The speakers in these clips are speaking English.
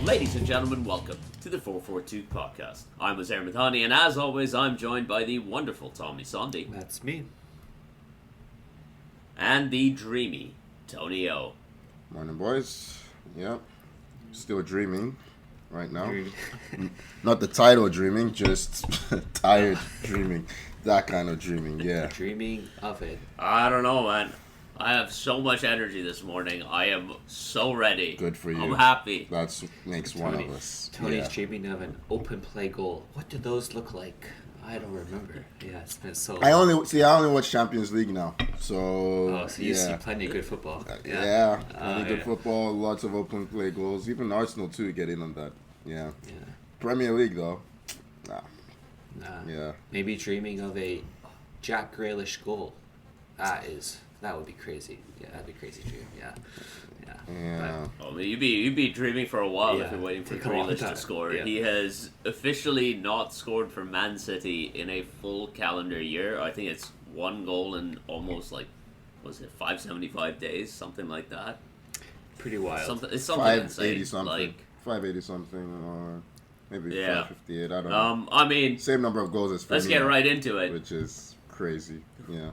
Ladies and gentlemen, welcome to the 442 podcast. I'm Azair Mathani, and as always, I'm joined by the wonderful Tommy Sondi. That's me. And the dreamy Tony O. Morning, boys. Yep. Still dreaming right now. Not the title dreaming, just tired dreaming. That kind of dreaming, yeah. Dreaming of it. I don't know, man. I have so much energy this morning. I am so ready. Good for you. I'm happy. That makes one of us. Tony's dreaming of an open play goal. What do those look like? I don't remember. Yeah, it's been so long. I only watch Champions League now. So you see plenty of good football. Plenty good football, lots of open play goals. Even Arsenal too get in on that. Yeah. Premier League though. Nah. Yeah. Maybe dreaming of a Jack Grealish goal. That would be crazy. Yeah, that'd be a crazy dream. Yeah. Well, you'd be dreaming for a while if you're waiting for Grealish to score. Yeah. He has officially not scored for Man City in a full calendar year. I think it's one goal in almost 575 days, something like that. Pretty wild. It's something 580 insane. something. 580 something or maybe 558. I don't know. I mean, same number of goals as Firmino. Let's get right into it. Which is crazy. Yeah.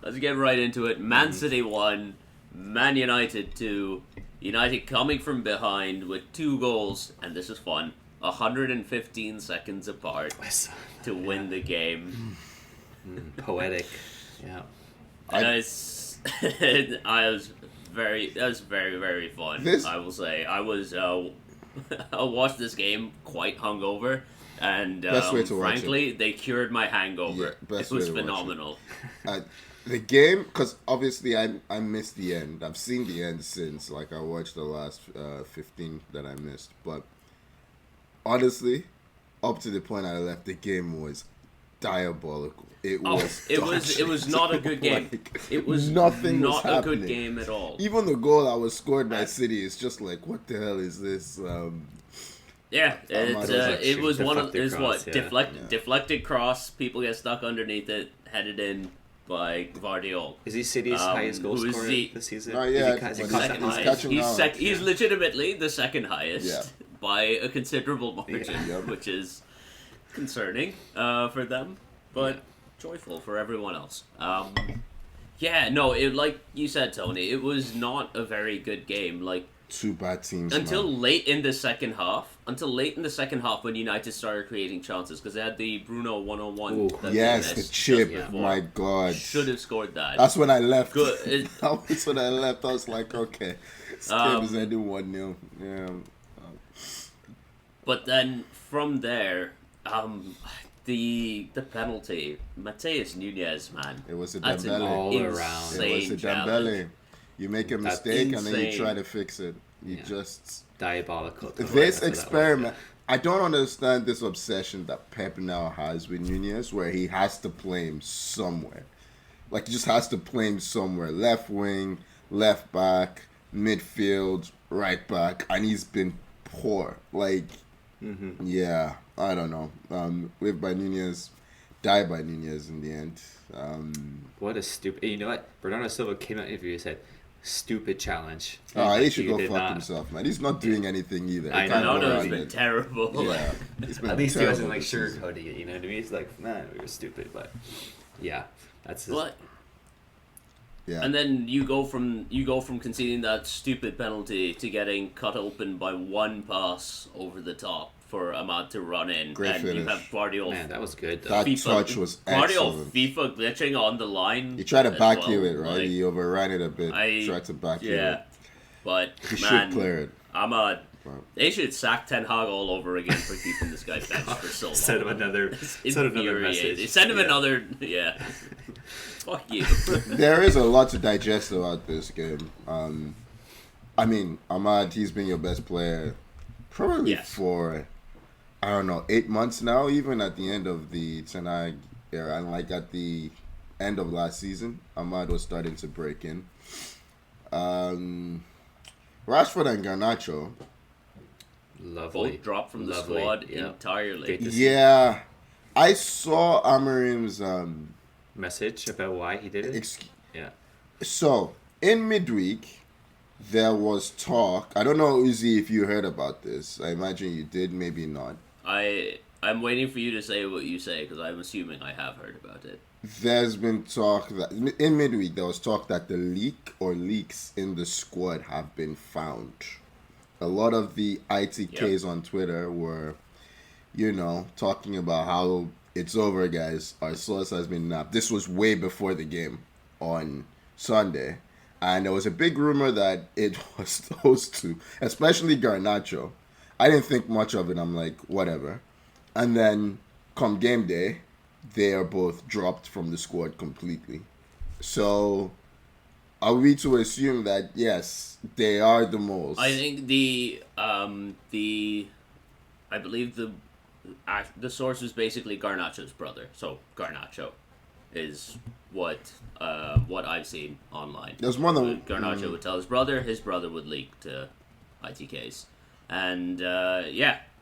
Let's get right into it. Man City 1, Man United 2. United coming from behind with 2 goals, and this is fun, 115 seconds apart to win the game. Poetic. Yeah. That was very, very fun. I will say. I watched this game quite hungover, and frankly, they cured my hangover. Yeah, it was phenomenal. The game, because obviously I missed the end. I've seen the end since. I watched the last 15 that I missed. But honestly, up to the point I left, the game was diabolical. It was not a good game. It was nothing not was a good game at all. Even the goal that was scored by City is just what the hell is this? It was one of deflected deflected cross. People get stuck underneath it, headed in by Diallo. Is he City's highest goal scorer this season? He's legitimately the second highest by a considerable margin, which is concerning for them, but joyful for everyone else. Like you said, Tony, it was not a very good game. Two bad teams until late in the second half. When United started creating chances, because they had the Bruno 101. Yes, the chip. My God, should have scored that. That's when I left. Good. That's when I left. I was like, okay, this game is ending 1-0. Yeah. But then from there, the penalty, Mateus Nunes, man. It was a That's Dembele. All around. It was a Dembele. You make a mistake and then you try to fix it. You just diabolical. This experiment. I don't understand this obsession that Pep now has with Nunez, where he has to play him somewhere. He just has to play him somewhere. Left wing, left back, midfield, right back, and he's been poor. Yeah, I don't know. Live by Nunez, die by Nunez in the end. What a stupid. You know what? Bernardo Silva came out in the interview and said, "Stupid challenge." He should go fuck himself, man. He's not doing anything either. I know. It's been terrible. Yeah, it's been at least he wasn't sugarcoating sugarcoating it. You know what I mean? He's like, man, we were stupid, but yeah, that's his... What? Yeah. And then you go from conceding that stupid penalty to getting cut open by one pass over the top for Ahmad to run in. Great and finish. You have Guardiola. Man, that was good. That touch was excellent. FIFA glitching on the line. He tried to backheel it, right? He overran it a bit. Tried to backheel it. Yeah, but he should clear it. Ahmad, they should sack Ten Hag all over again for keeping this guy benched for so long. Send him another message. Send him another. Yeah. Fuck you. There is a lot to digest about this game. Ahmad, he's been your best player probably for, 8 months now, even at the end of the Ten Hag era. And at the end of last season, Ahmad was starting to break in. Rashford and Garnacho. Lovely. Both dropped from the squad entirely. Yeah. I saw Amarim's message about why he did it. So, in midweek, there was talk. I don't know, Uzi, if you heard about this. I imagine you did, maybe not. I'm waiting for you to say what you say because I'm assuming I have heard about it. There's been talk that in midweek there was talk that the leak or leaks in the squad have been found. A lot of the ITKs on Twitter were, talking about how it's over, guys. Our source has been nabbed. This was way before the game on Sunday. And there was a big rumor that it was those two, especially Garnacho. I didn't think much of it. I'm like, whatever. And then come game day, they are both dropped from the squad completely. So are we to assume that, yes, they are the moles? I think I believe the source is basically Garnacho's brother. So Garnacho is what I've seen online. There's one that Garnacho would tell his brother would leak to ITKs. And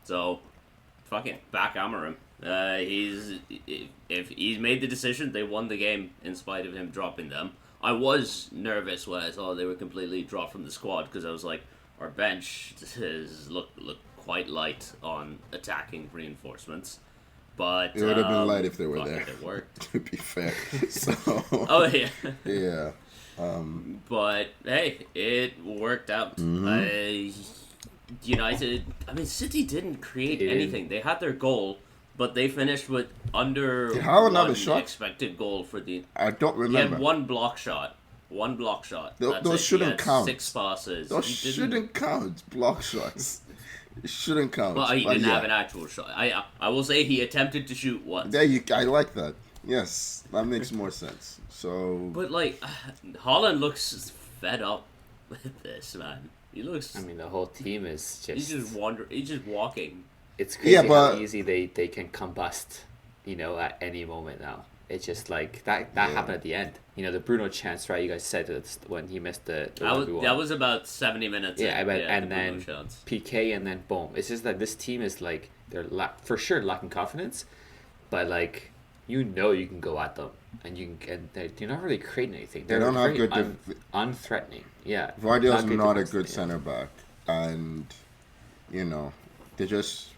so fucking backhammer him. If he's made the decision, they won the game in spite of him dropping them. I was nervous when I saw they were completely dropped from the squad because I was like, our bench look quite light on attacking reinforcements. But it would have been light if they were there. It worked. To be fair. So, oh yeah. Yeah. But hey, it worked out. United. I mean, City didn't create anything. They had their goal, but they finished with under one expected goal for the. I don't remember. He had one block shot. Those shouldn't count. 6 passes. Those shouldn't count. Block shots. It shouldn't count. Well, he didn't have an actual shot. I will say he attempted to shoot once. I like that. Yes, that makes more sense. So. But like, Holland looks fed up with this, man. He looks. I mean, the whole team is just. He's just walking. It's crazy how easy they can combust, at any moment now. It's just like that happened at the end. The Bruno chance, right? You guys said it when he missed the that was about 70 minutes. Yeah, and then PK, and then boom. It's just that this team is like they're for sure lacking confidence, but like you can go at them, and they're not really creating anything. They don't have good unthreatening. Yeah, Vardy's not a good center back, and they just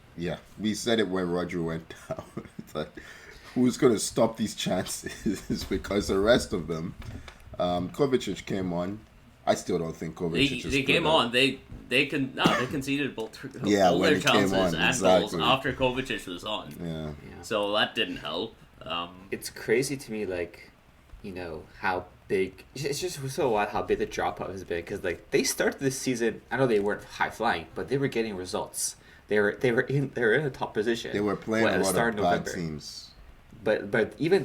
we said it when Roger went down. It's like, who's going to stop these chances? Because the rest of them, Kovacic came on. I still don't think Kovacic They came on. They conceded both their chances and goals after Kovacic was on. Yeah. So that didn't help. It's crazy to me, like, how big. It's just so odd how big the dropout has been because like they started this season. I know they weren't high flying, but they were getting results. They were in a top position. They were playing a lot of bad teams. But even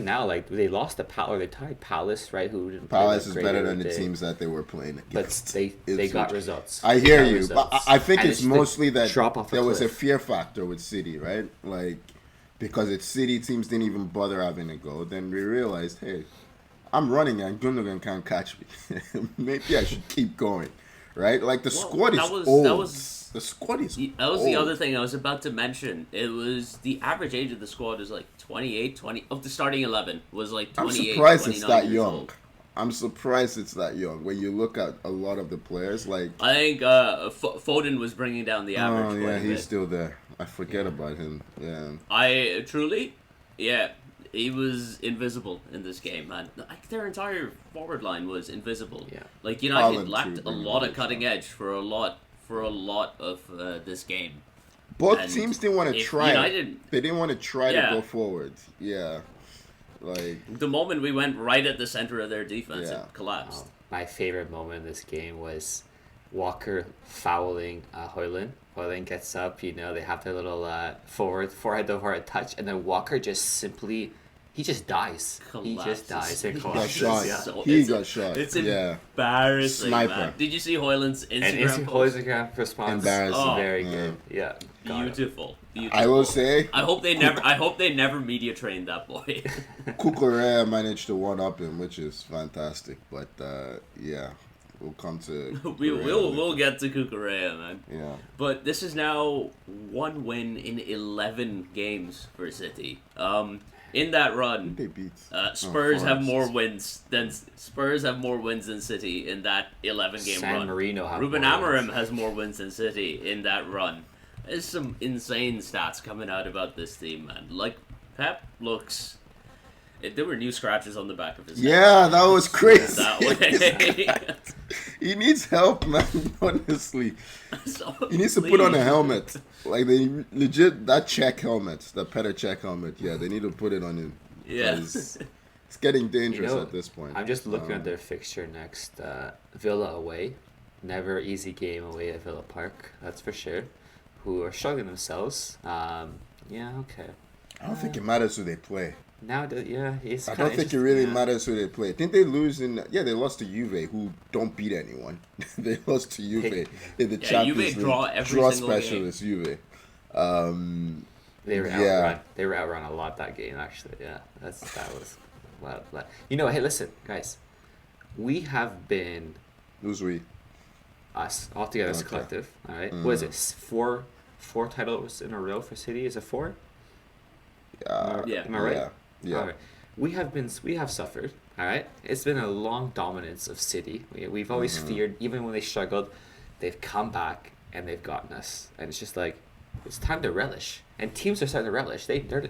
now, like they lost to Palace, they tied Palace, right? Who didn't Palace is better than the teams that they were playing against. But they got results. I hear you, but I think it's mostly that there was a cliff. fear factor with City, right? Like because it's City teams didn't even bother having a go. Then we realized, hey, I'm running and Gundogan can't catch me. Maybe I should keep going, right? Like the squad is old. The squad is That was old. the other thing I was about to mention. It was the average age of the squad is like 28, 20 of the starting 11 was like 28. I'm surprised it's that years young. Old. I'm surprised it's that young. When you look at a lot of the players, like I think Foden was bringing down the average. Oh yeah, he's still there. I forget about him. Yeah. He was invisible in this game, man. Like their entire forward line was invisible. Yeah. Like United lacked a lot of cutting edge for a lot of this game. Both teams didn't want to try. They didn't want to try to go forward. Yeah. Like the moment we went right at the center of their defense, it collapsed. My favorite moment in this game was Walker fouling Højlund. Højlund gets up, they have their little forehead to forehead touch, and then Walker just dies. Collapses. He just dies and got collapses. shot. Yeah. He got shot. It's yeah. embarrassing, Sniper. man. Did you see Højlund's Instagram And post? Instagram response. Embarrassing. Very good. Yeah. Beautiful. I will say. I hope they never media trained that boy. Cucurella managed to one up him, which is fantastic. But we'll come to. We'll get to Cucurella, man. Yeah. But this is now one win in 11 games for City. in that run, They beat. Spurs have Forest. more wins than City in that 11-game San run. Marino have Ruben more Amorim wins. has more wins than City in that run. There's some insane stats coming out about this team, man. Like Pep looks. There were new scratches on the back of his head. Yeah, that was crazy. That way. He needs help, man. Honestly, So, he needs to put on a please. helmet. Like they legit that Czech helmet, the Petr Czech helmet. Yeah, they need to put it on him. Yeah. 'Cause it's getting dangerous You know, at this point. I'm just looking at their fixture next. Villa away. Never easy game away at Villa Park, that's for sure. Who are struggling themselves. Yeah, okay. I don't think it matters who they play. Now, it's I kinda don't think it really interesting, yeah. matters who they play. Didn't they lose in? Yeah, they lost to Juve, who don't beat anyone. They lost to Juve in the Yeah, Champions Juve League. draw every draw single game. specialist, Juve. They were Yeah. outrun. They were outrun a lot that game, actually. Yeah, that was wild. You know, hey, listen, guys, we have been Who's we? us all together as a Okay. collective. All right, what is it? Four titles in a row for City? Is it 4? Yeah. Am I right? Yeah. All right. We have suffered. All right. It's been a long dominance of City. We've always feared, even when they struggled, they've come back and they've gotten us. And it's just like, it's time to relish. And teams are starting to relish. They're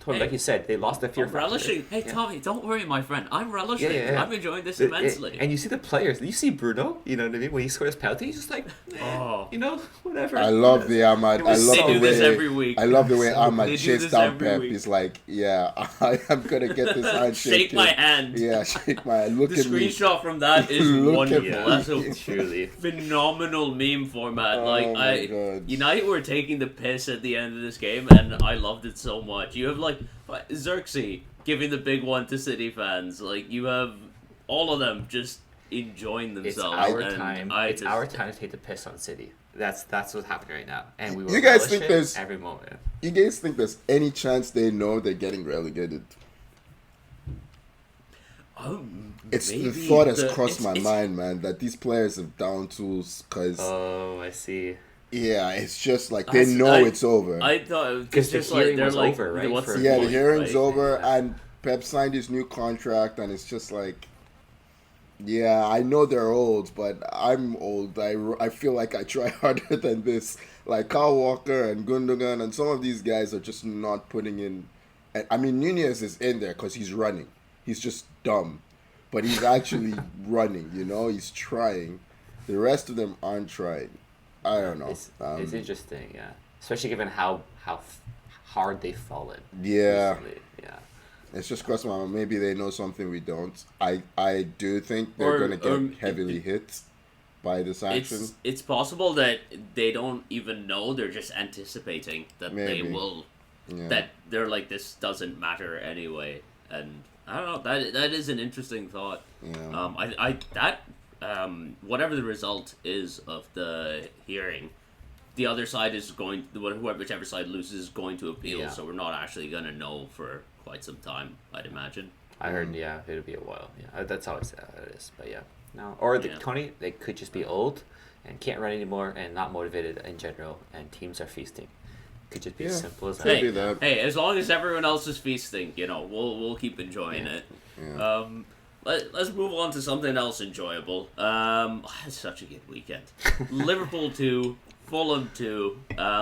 like you said, they lost the fear I'm factor. relishing. Hey, Yeah. Tommy, don't worry, my friend. I'm relishing. Yeah. I'm enjoying this It- immensely. and you see the players. You see Bruno. You know what I mean? When he scores penalty, he's just like, Oh. you know, whatever. I love the Ahmad. I love They the do this way. every week. I love the way They Ahmad do chased this down every Pep. week. He's like, "Yeah, I am gonna get this handshake. Shake my kid." hand. Yeah, shake my. Look The at me. screenshot from that is Look at wonderful. me. That's a Truly. phenomenal meme format. Oh Like my God. United were taking the piss at the end of this game, and I loved it so much. You have like Xerxes giving the big one to City fans. Like you have all of them just enjoying It's themselves. our and time. It's our time to take the piss on City. That's what's happening right now, and we will You guys relish think it there's- every moment. You guys think there's any chance they know they're getting relegated? Oh, It's the maybe thought has the- crossed my it's- mind, man, that these players have down tools. Cause Oh, I see. yeah, it's just like they I- know I- it's over. I thought it's 'Cause the just like hearing they're was like, over, right, what's for- the Yeah, the point, hearing's right? over, Yeah. and Pep signed his new contract, and it's just like, yeah, I know they're old, but I'm old. I feel like I try harder than this. Like Kyle Walker and Gundogan, and some of these guys are just not putting in. I mean, Nunez is in there because he's running. He's just dumb, but he's actually running. You know, he's trying. The rest of them aren't trying. I don't know. It's interesting, yeah. Especially given how hard they've fallen. Yeah. recently. Yeah. It's just crossed my mind. Maybe they know something we don't. I do think they're Or- going to or get heavily hit by this action. It's possible that they don't even know. They're just anticipating that they Maybe. will. Yeah. That they're like, this doesn't matter anyway. And I don't know. That is an interesting thought. Yeah. Whatever the result is of the hearing, the other side is going. Whichever side loses is going to appeal. Yeah. So we're not actually going to know for quite some time, I'd imagine. I heard, yeah, it'll be a while. Yeah, that's always how it is. But yeah, no. Or Yeah. Tony, they could just be old and can't run anymore and not motivated in general, and teams are feasting. Could just be as Yeah. simple as that. Could Hey, be that. hey, as long as everyone else is feasting, we'll keep enjoying it. Yeah. Let's move on to something else enjoyable. It's such a good weekend. Liverpool 2, Fulham 2.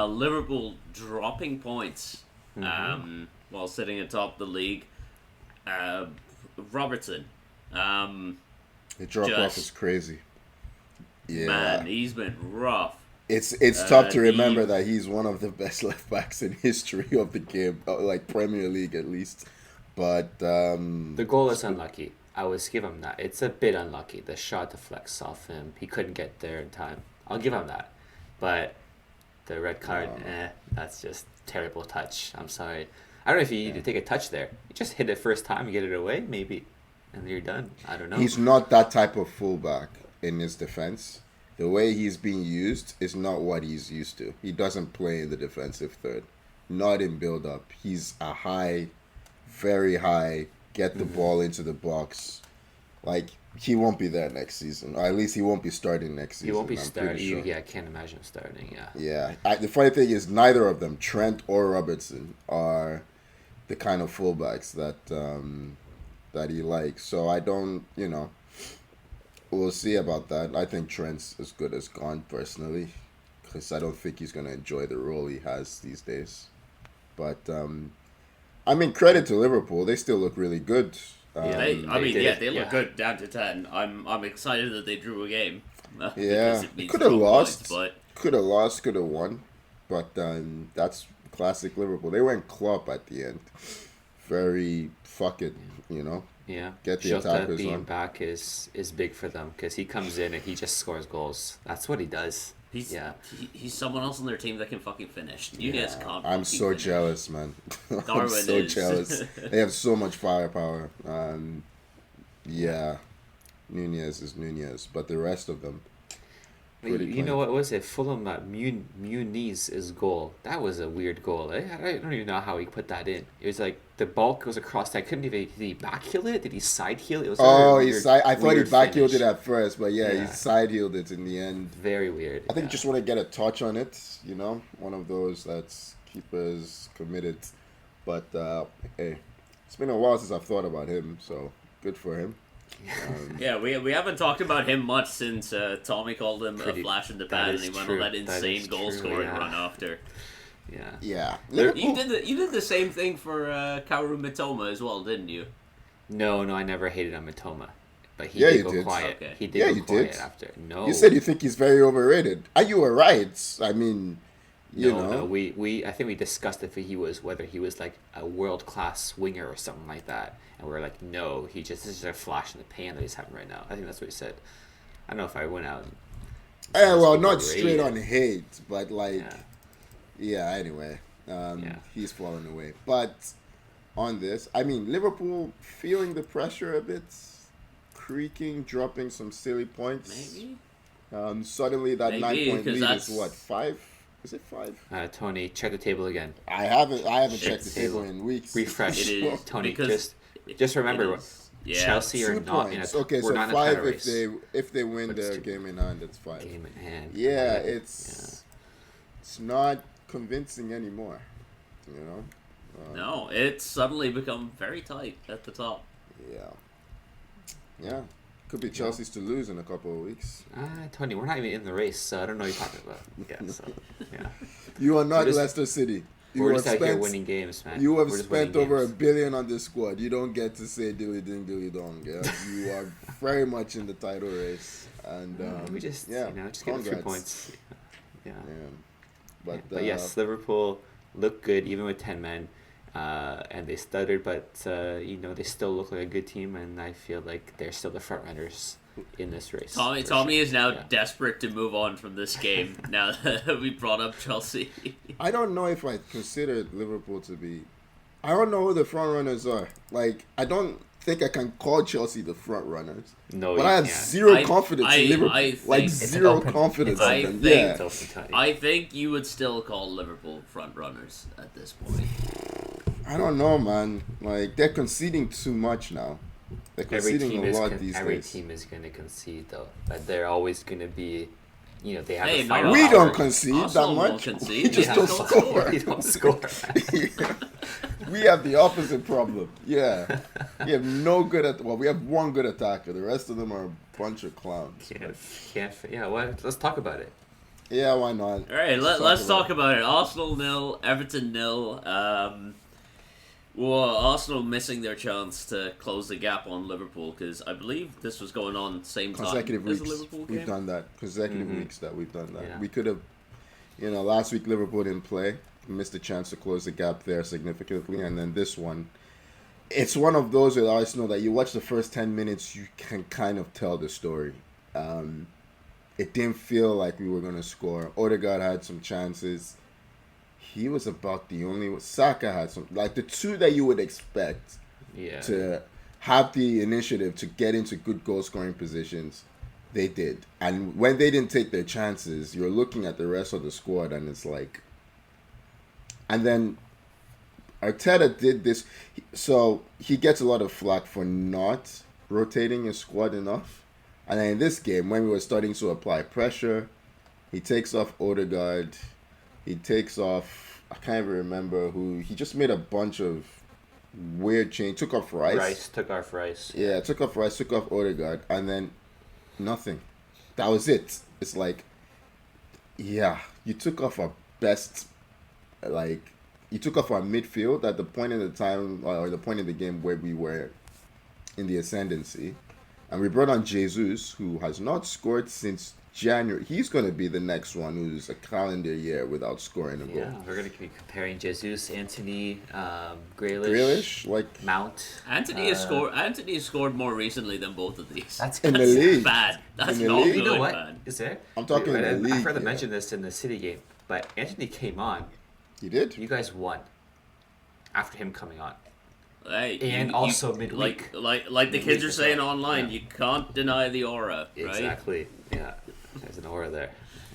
Liverpool dropping points while sitting atop the league. Robertson, The drop off just- is crazy. Yeah. man, he's been rough. It's tough to the- remember that he's one of the best left backs in history of the game, like Premier League at least. But The goal is unlucky. I would give him that. It's a bit unlucky. The shot deflects off him. He couldn't get there in time. I'll give him that. But the red card, that's just terrible touch. I'm sorry. I don't know if you need to take a touch there. You just hit it first time, you get it away, maybe, and you're done. I don't know. he's not that type of fullback in his defense. The way he's being used is not what he's used to. He doesn't play in the defensive third, not in build up. He's a high, very high, get the ball into the box. Like, he won't be there next season, or at least he won't be starting next season. He won't be I'm starting. pretty sure. Yeah, I can't imagine him starting. Yeah. Yeah, the funny thing is neither of them, Trent or Robertson, are the kind of fullbacks that he likes. So I don't, we'll see about that. I think Trent's as good as gone personally, because I don't think he's gonna enjoy the role he has these days. But I mean, credit to Liverpool. They still look really good. They look good down to 10. I'm excited that they drew a game. Yeah, it means could have 12 lost. points, but Could have lost. Could have won. But that's classic Liverpool. They went Klopp at the end. Very fuck it, Yeah. Get the Jota attackers being on. back is big for them because he comes in and he just scores goals. That's what he does. he's someone else on their team that can fucking finish. Nunez can't. I'm fucking so finish. jealous, man. I'm Darwin so is. jealous. They have so much firepower. Yeah, Nunez is Nunez, but the rest of them. Pretty You clean. know what was it? Fulham Muniz's goal. That was a weird goal. I don't even know how he put that in. It was like the ball goes across. I couldn't even. Did he backheel it? Did he side heel it? It was Oh, very he weird, I thought he weird backheeled finish. it at first, but yeah, he Yeah. side heeled it in the end. Very weird. I think yeah. you just want to get a touch on it, one of those that's keepers committed. But hey, it's been a while since I've thought about him, so good for him. Yeah, we haven't talked about him much since Tommy called him Pretty- a flash in the that pan, and is he went true. on that That insane is goal true, scoring yeah. run after. Yeah. Yeah, You Liverpool. did the same thing for Kaoru Mitoma as well, didn't you? No, I never hated on Matoma, but he Yeah, did you go did. quiet. Okay. He did Yeah, go you quiet did. after. No, You said you think he's very overrated. Are you right? I mean, no. We I think we discussed whether he was like a world class winger or something like that, and we were like, no, this is a flash in the pan that he's having right now. I think that's what he said. I don't know if I went out. Yeah, well, People not straight rated. on hate, but like, Yeah. yeah. Anyway, Yeah. he's falling away. But on this, I mean, Liverpool feeling the pressure a bit, creaking, dropping some silly points. Maybe. Suddenly that Maybe, 9-point 'cause lead that's- is what, 5? Is it 5? Tony, check the table again. I haven't checked the It's- table in weeks. Refresh. It is Tony, because just remember, it is- yeah. Chelsea are 2 not in a points. Okay, we're so not in a 5 title if race. they win But it's their 2 game in hand, it's 5. Game in hand. Yeah, Like, it's not convincing anymore. No, it's suddenly become very tight at the top. Yeah. Could be Chelsea's to lose in a couple of weeks. Tony, we're not even in the race, so I don't know what you're talking about. Yeah, so yeah, You are not We're just- Leicester City. we're just out here winning games, man. You have We're just spent winning over games. $1 billion on this squad. You don't get to say dilly ding dilly dong. Yeah, you are very much in the title race, and We just just get the 3 congrats. points. Yeah. Yeah. But yes, Liverpool looked good even with 10 men, and they stuttered, but they still look like a good team, and I feel like they're still the front runners in this race. Tommy for Tommy sure. is now Yeah. desperate to move on from this game now that we brought up Chelsea. I don't know if I consider Liverpool to be. I don't know who the front runners are. Like, I don't think I can call Chelsea the front runners. No, But you I have can't. zero confidence in Liverpool. I think- Like, It's zero open- confidence I in them. think- Yeah. It's open tie. I think you would still call Liverpool front runners at this point. I don't know, man. Like, they're conceding too much now. They're conceding a lot these every days. team is going to concede though, but they're always going to be, they have Hey, a no, firepower. We don't concede Arsenal that won't much. concede. We just Yeah. don't Don't score. We don't score. We have the opposite problem. Yeah. We have we have one good attacker. The rest of them are a bunch of clowns. Yeah, well, let's talk about it. Yeah, why not? All right, let's talk about it. Arsenal 0, Everton 0. Well, Arsenal missing their chance to close the gap on Liverpool because I believe this was going on at the same time Consecutive as the weeks. Liverpool game. We've done that. Consecutive weeks that we've done that. Yeah. We could have, last week Liverpool didn't play. Missed a chance to close the gap there significantly. And then this one, it's one of those with Arsenal that you watch the first 10 minutes, you can kind of tell the story. It didn't feel like we were going to score. Odegaard had some chances. He was about the only. Saka had some, like the two that you would expect Yeah. to have the initiative to get into good goal scoring positions. They did. And when they didn't take their chances, you're looking at the rest of the squad and it's like. And then Arteta did this. So he gets a lot of flack for not rotating his squad enough. And then in this game, when we were starting to apply pressure, he takes off Odegaard. He takes off, I can't even remember who. He just made a bunch of weird change. Took off Rice. Took off Rice. Yeah, took off Rice, took off Odegaard, and then nothing. That was it. It's like, yeah, you took off our best, like, you took off our midfield at the point in the time, or the point in the game where we were in the ascendancy. And we brought on Jesus, who has not scored since January. He's going to be the next one who's a calendar year without scoring a goal. Yeah, we're going to be comparing Jesus, Anthony, Grealish, like Mount. Anthony has scored more recently than both of these. That's in the league. Bad. That's In the not league. good, You know what? man. Is there? I'm talking in the league, I forgot to yeah. mention this in the City game, but Anthony came on. He did. You guys won after him coming on. Hey, And also midweek. like the Midweek kids are as saying well. online, Yeah. you can't deny the aura, right? Exactly. Yeah. There's an aura there.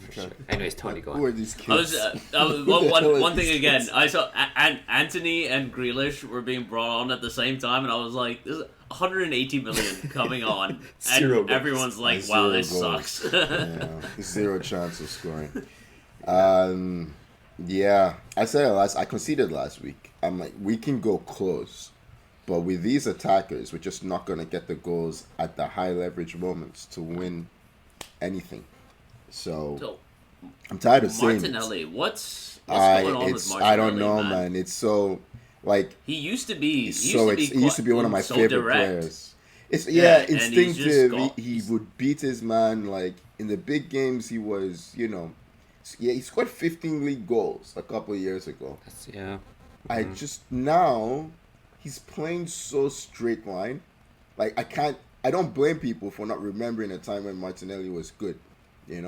For sure. Anyways, Tony, go Who are on. these kids? I was Who the hell are one thing these again. kids? I saw Anthony and Grealish were being brought on at the same time, and I was like, "There's 180 million coming on," and Zero goals. everyone's like, Zero "Wow, this goals. sucks." Yeah, zero chance of scoring. Yeah, I said it I conceded last week. I'm like, we can go close, but with these attackers, we're just not gonna get the goals at the high leverage moments to win anything. So So, I'm tired of saying it. Martinelli, what's going on with Martinelli? I don't know, man. It's so like He used to be. he used to be one of my so favorite direct. players. It's Yeah, and he's just instinctive. got- He would beat his man. Like in the big games, he was, he scored 15 league goals a couple of years ago. Yeah. I just now he's playing so straight line. Like I don't blame people for not remembering a time when Martinelli was good. He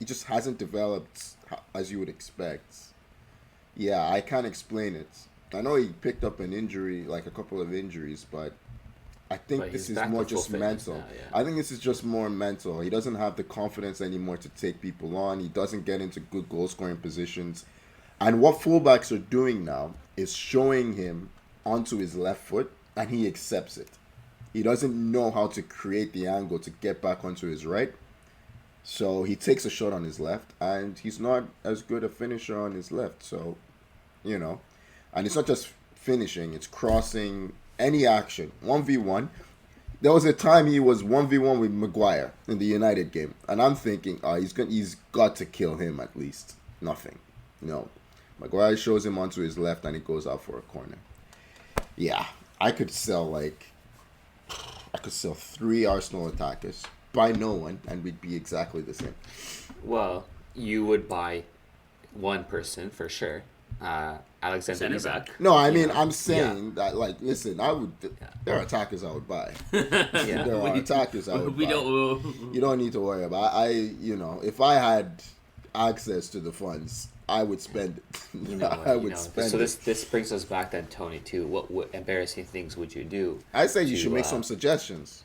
just hasn't developed as you would expect. Yeah, I can't explain it. I know he picked up an injury, like a couple of injuries, but I think But this he's is back more to full just fitness mental. now, yeah. I think this is just more mental. He doesn't have the confidence anymore to take people on. He doesn't get into good goal scoring positions. And what fullbacks are doing now is showing him onto his left foot, and he accepts it. He doesn't know how to create the angle to get back onto his right. So he takes a shot on his left, and he's not as good a finisher on his left. So, and it's not just finishing, it's crossing, any action. 1v1. There was a time he was 1v1 with Maguire in the United game, and I'm thinking, he's got to kill him at least. Nothing. No. Maguire shows him onto his left, and he goes out for a corner. Yeah, I could sell 3 Arsenal attackers. Buy no one, and we'd be exactly the same. Well, you would buy one person for sure. Alexander Center Isak. back. No, I mean, I'm saying that, listen, I would. There are attackers I would buy. Yeah. There are attackers I would We buy. don't. You don't need to worry about. If I had access to the funds, I would spend it. I would spend So it. this brings us back then, Tony, to what embarrassing things would you do? I say you to, should make some suggestions.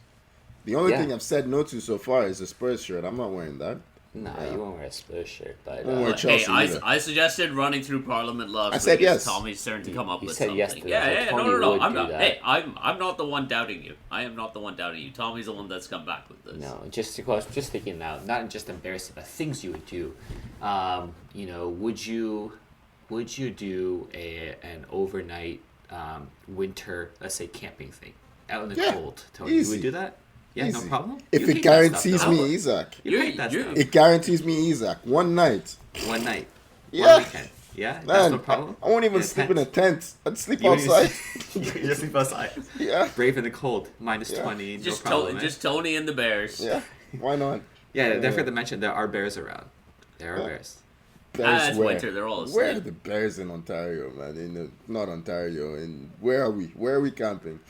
The only yeah. thing I've said no to so far is a Spurs shirt. I'm not wearing that. Nah, Yeah. you won't wear a Spurs shirt, but Won't wear Hey, Chelsea either. I suggested running through Parliament last I week. said yes. It's Tommy's turn to come up You with said something. yes to that. Yeah, Tony no. would I'm do not. that. Hey, I'm not the one doubting you. I am not the one doubting you. Tommy's the one that's come back with this. no, just thinking now, not just embarrassing, but things you would do. Would you do an overnight winter, let's say, camping thing out in the Yeah, cold, Tony? easy. You would do that? Yeah, no Easy. problem. If You it hate that stuff, guarantees though. me Isaac. You hate that You- stuff. It guarantees me Isaac. One night. One night. Yeah. One weekend. Yeah, that's Man, no problem. I won't even In sleep in a tent. tent. I'd sleep You won't even outside. you just sleep outside. Yeah. Brave in the cold, minus Yeah. 20, Just no problem. just Tony and the Bears. Yeah. Why not? Yeah, don't Yeah. forget to mention there are bears around. There are Yeah. bears. Bears It's where? winter. They're all Where are asleep. the Bears in Ontario, man? Not Ontario. And where are we? Where are we camping?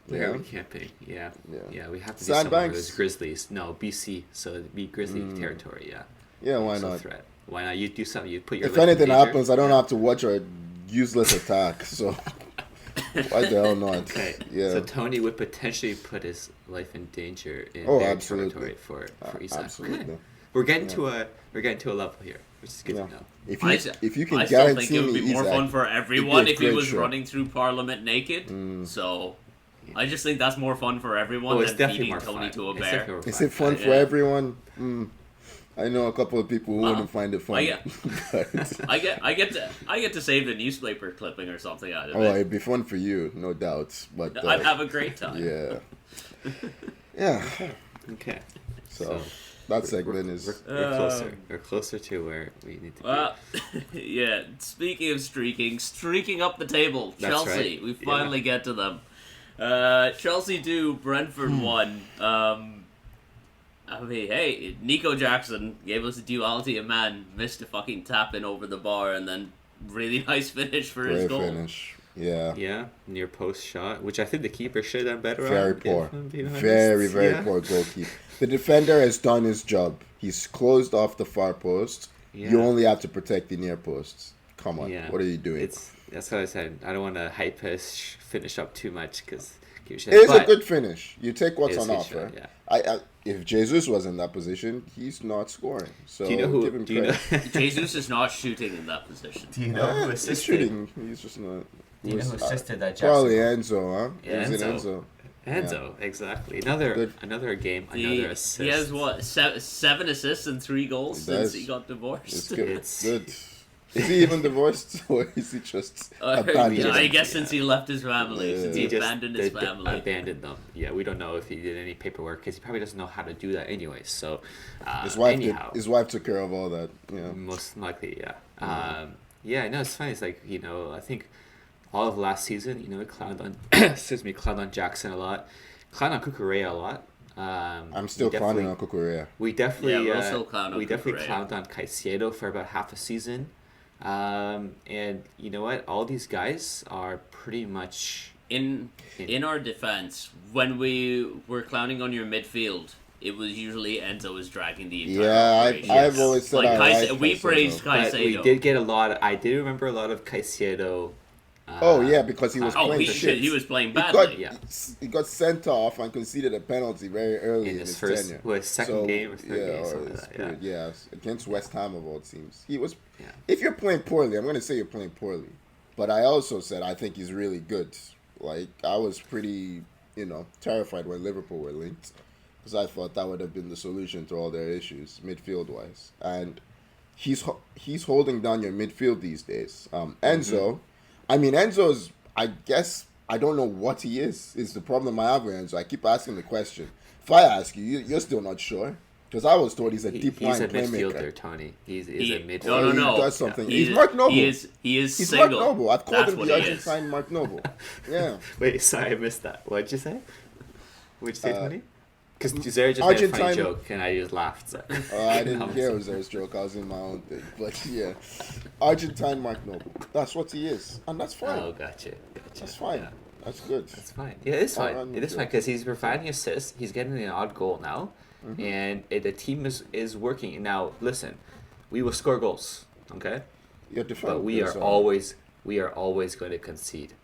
Where are Yeah. we camping? Yeah. Yeah. Yeah, we have to do somewhere where Sandbanks? there's grizzlies. No, BC, so it'd be grizzly territory, yeah. Yeah, why So not? threat. Why not? You do something, you put your If life in anything danger. happens, I don't have to watch a useless attack. So why the hell not? Okay, Yeah. so Tony would potentially put his life in danger in Oh, bear absolutely. territory for Isaac. Absolutely. Good. We're getting to a level here, which is good Yeah. to know. If I you, s- if you can I still think guarantee it would me be more Isaac, fun for it'd everyone be a if he great was show. running through Parliament naked. So I just think that's more fun for everyone Oh, it's than definitely feeding more Tony fun. to a It's bear. definitely more Is fun. it fun for Yeah. everyone? I know a couple of people who wouldn't find it funny. But- I get to save the newspaper clipping or something out of oh, it. it'd be fun for you, no doubt. But I'd have a great time. yeah, yeah. Okay. So that segment is. We're closer. We're closer to where we need to be. Well, yeah. Speaking of streaking up the table, That's Chelsea. right. We finally get to them. Chelsea 2, Brentford 1. I mean, hey, Nico Jackson gave us a duality of man, missed a fucking tap in over the bar, and then really nice finish for his Great goal. finish. Yeah. Yeah, near post shot, which I think the keeper should have done better. Very on, poor. if I'm being honest. Very poor goalkeeper. The defender has done his job. He's closed off the far post. Yeah. You only have to protect the near posts. Come on. Yeah. What are you doing? That's what I said. I don't want to hype his finish up too much because It is a good finish. You take what's on offer. Yeah. If Jesus was in that position, he's not scoring. So Do you know who? give him Do you know? credit. Jesus is not shooting in that position. Do you know who He's assisted? shooting. He's just not. Do you know who assisted that Jackson? Probably goal? Enzo, huh? Yeah, Is it Enzo. Enzo, exactly. Another game, another assist. He has what 7 assists and 3 goals He since does. he got divorced. It's good. It's- Good. Is he even divorced or is he just abandoned? Yeah, I guess Yeah. since he left his family, Yeah. since he He just abandoned his family. abandoned them. Yeah, we don't know if he did any paperwork because he probably doesn't know how to do that anyway. So, His wife did, anyhow, his wife took care of all that. Yeah. most likely, yeah. Yeah, no, it's funny. It's like, I think all of last season, we clowned on, clowned on Jackson a lot, clowned on Kukurea a lot. I'm still we clowning definitely- on Kukurea. We definitely, Yeah, we'll still clown on we definitely Kukurea. clowned on Caicedo for about half a season. And you know what? All these guys are pretty much In our defense, when we were clowning on your midfield, it was usually Enzo was dragging the entire Yeah, operation. I've always said I like we Caicedo. praised But we Caicedo. did get a lot. I did remember a lot of Caicedo. Oh yeah, because he was Oh, playing shit. he was playing He badly. Yeah. he got sent off and conceded a penalty very early In in his his first- tenure. what, his second game or third game, or something like his that, period, yeah, against West Ham of all teams. He was. Yeah. If you're playing poorly, I'm going to say you're playing poorly, but I also said I think he's really good. Like I was pretty, terrified when Liverpool were linked because I thought that would have been the solution to all their issues midfield wise, and he's holding down your midfield these days. Enzo, I mean Enzo's. I guess I don't know what he is the problem I have with Enzo. I keep asking the question. If I ask you, you're still not sure. Because I was told he's a deep He's line a playmaker. midfielder, Tony. He's a He- midfielder. no. He does something. He He's is- Mark Noble. He is He's single. Mark Noble. I've called That's him what the he is. Argentine Mark Noble. Yeah. Wait, sorry, I missed that. What'd you say? What'd you say, Tony? Because Zara just made a Argentine- funny joke, and I just laughed. So. I didn't hear it was his joke. I was in my own thing. But yeah. Argentine Mark Noble. That's what he is. And that's fine. Oh, gotcha. That's fine. Yeah. That's good. It's fine. Yeah, it's All fine. right, It is fine because he's providing assists. He's getting an odd goal now, Mm-hmm. and the team is working. Now, listen, we will score goals, okay? Your defense. But we are always going to concede,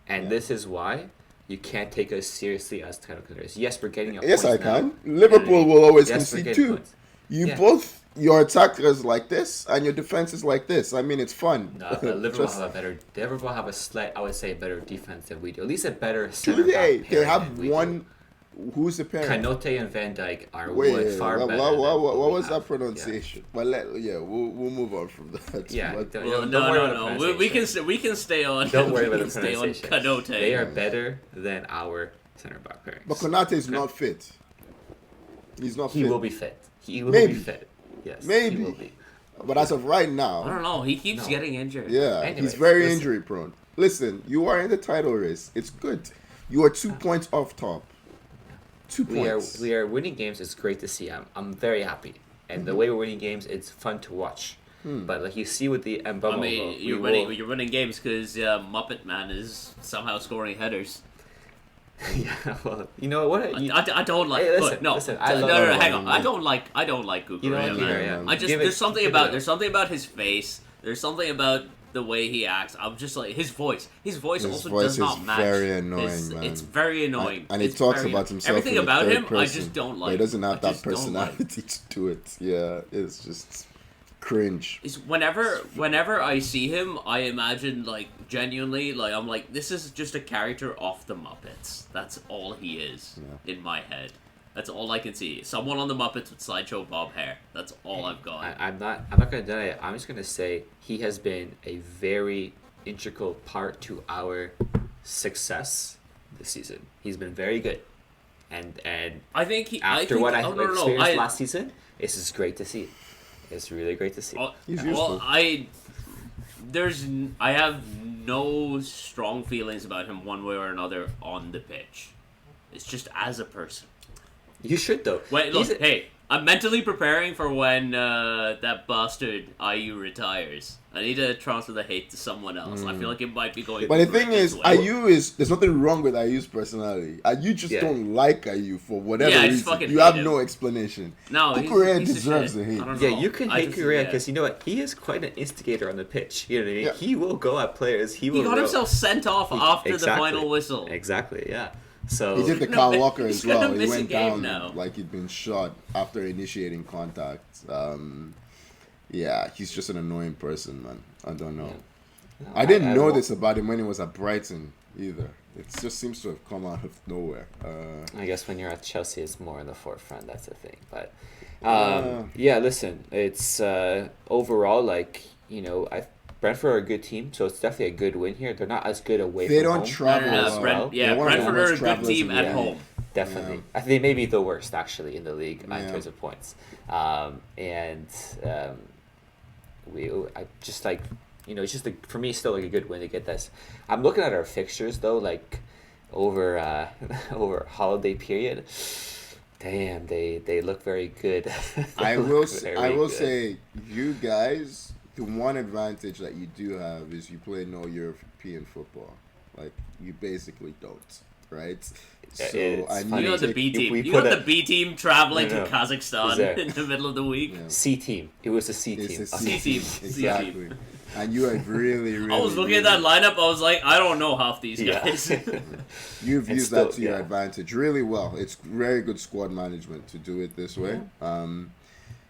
and Yeah. this is why you can't take us seriously as title contenders. Yes, we're getting our Yes, points I now. can. Liverpool will always Yes, we're concede getting too. points. You Yeah. both, your attackers like this, and your defense is like this. I mean, it's fun. No, but Liverpool Just- have a better. Liverpool have a slight, I would say, better defense than we do. At least a better do center they? back They pairing have than we one. do. Who's the parent? Canote and Van Dijk are Wait, far what, better. what, than what, what what we was have. that pronunciation? Well, we'll move on from that. Yeah, But- don't- Well, don't worry about the no. We pronunciation. can stay on. Don't worry we about can the stay on pronunciation. Canote. They are better than our center back pairing. but Konate is not fit. He's not He fit. will be fit. He will Maybe. be fit. Yes, Maybe. he will be. But as of right I now, don't know. He keeps No. getting injured. yeah, Anyways, he's very listen. injury prone. Listen, you are in the title race. It's good. You are 2 points off top. 2 points. We are winning games. It's great to see. I'm very happy. And the way we're winning games, it's fun to watch. But like you see with the Mbama, I mean, you're winning games because Muppet Man is somehow scoring headers. yeah, well, you know what? I don't like. Hey, listen, no, listen, I no, love no, Muppet hang on. Man. I don't like Kukurea. You don't like Kukurea, man. I just Give it- there's something give it about up. there's something about his face. There's something about the way he acts. I'm just like his voice. His voice His also voice does is not match. very annoying, It's, man. it's very annoying. And he It's talks very about annoying. himself Everything in the about third him, I person. just don't But like. he doesn't have I that just don't like. personality to do it. Yeah, it's just cringe. Is whenever I see him, I imagine like genuinely like I'm like this is just a character off the Muppets. That's all he is in my head. That's all I can see. Someone on the Muppets with sideshow bob hair. That's all I've got. I'm not gonna deny it. I'm just gonna say he has been a very integral part to our success this season. He's been very good, and I think he. after I think, what I oh, no, no, experienced last season, this is great to see. It's really great to see. He's well, useful. I have no strong feelings about him one way or another on the pitch. It's just as a person. You should though. Wait, look, hey, I'm mentally preparing for when that bastard IU retires. I need to transfer the hate to someone else. I feel like it might be going. But the thing this is, way. IU is there's nothing wrong with IU's personality. You just Yeah. don't like IU for whatever Yeah, I just reason. fucking You hate have him. no explanation. No, he's Kukurea a piece of deserves shit. the hate. I don't Yeah, know. you can I hate just- Korea yeah. because you know what? He is quite an instigator on the pitch. You know what I mean? Yeah. He will go at players. He will. He got row. himself sent off after the Exactly. final whistle. Exactly. Yeah. So He did the No, Kyle but Walker he's as well. gonna He miss a went game down now. like he'd been shot after initiating contact. Yeah, he's just an annoying person, man. I don't know. No, I didn't know won't- this about him when he was at Brighton either. It just seems to have come out of nowhere. I guess when you're at Chelsea, it's more in the forefront. That's the thing. But Yeah. yeah, listen, it's overall like Brentford are a good team, so it's definitely a good win here. They're not as good away They from don't home. travel No, no, well. Brent, They're one of the Brentford are worst a good travelers team in at the league. home. Definitely, Yeah. I think they may be the worst actually in the league in Yeah. terms of points. I just like it's just for me still like a good win to get this. I'm looking at our fixtures though, like over over holiday period. Damn, they look very good. I They will. look very good. Say, you guys. The one advantage that you do have is you play no European football. Like you basically don't, right? So It's and funny. You got the If B team. we You put got a- the B team traveling No, no. to Kazakhstan Is there- in the middle of the week. Yeah. C team. It was a C It's team. a Okay. C team. Exactly. And you have really, really. I was looking at that lineup. I was like, I don't know half these Yeah. guys. You've And used still- that to your yeah. advantage really well. It's very good squad management to do it this way.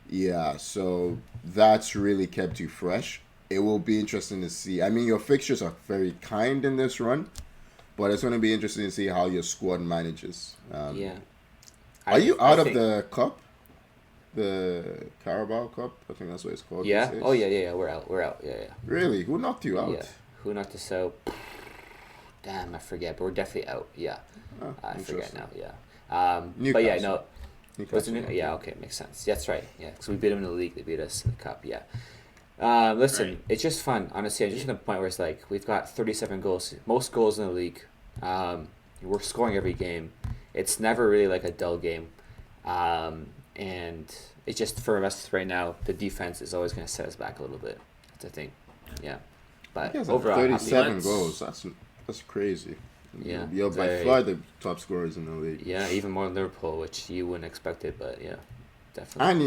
Yeah, so that's really kept you fresh. It will be interesting to see. I mean, your fixtures are very kind in this run, but it's going to be interesting to see how your squad manages. Yeah. Are you out of think- the cup? The Carabao Cup? I think that's what it's called. Yeah. these days. Oh yeah. We're out. Yeah. Really? Who knocked you out? Yeah. Who knocked us out? Damn, I forget. But we're definitely out. Yeah. Oh, I forget interesting. now. Yeah. But yeah, no. Was Newcastle. it, yeah. Okay, makes sense. That's right. Yeah, because we beat them in the league. They beat us in the cup. Yeah. Listen, Right. it's just fun. Honestly, I'm just at a point where it's like we've got 37 goals, most goals in the league. We're scoring every game. It's never really like a dull game, and it's just for us right now. The defense is always going to set us back a little bit. That's the thing. Yeah, but He has overall, happy. 37 Let's- goals. That's crazy. Yeah, You're by very- far the top scorers in the league. Yeah, even more than Liverpool, which you wouldn't expect it, but yeah, definitely. And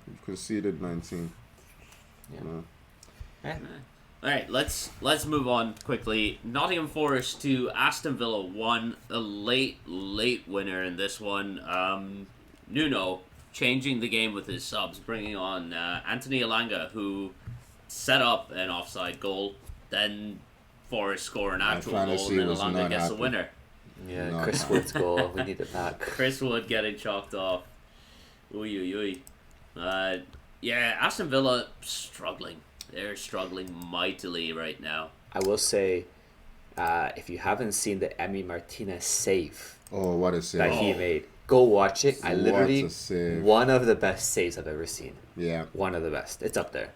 you've conceded 19. Yeah. Yeah. All right, let's move on quickly. Nottingham Forest to Aston Villa 1, a late winner in this one. Nuno changing the game with his subs, bringing on Anthony Elanga, who set up an offside goal. Then Forest score an actual goal, fantasy and then was Elanga not gets the happy. winner. Yeah, No. Chris Wood's goal. We need it back. Chris Wood getting chalked off. Ooh. Yeah, Aston Villa struggling. They're struggling mightily right now. I will say, if you haven't seen the Emi Martinez save Oh, what a that save. he made, go watch it. I What literally a save. one of the best saves I've ever seen. Yeah. One of the best. It's up there.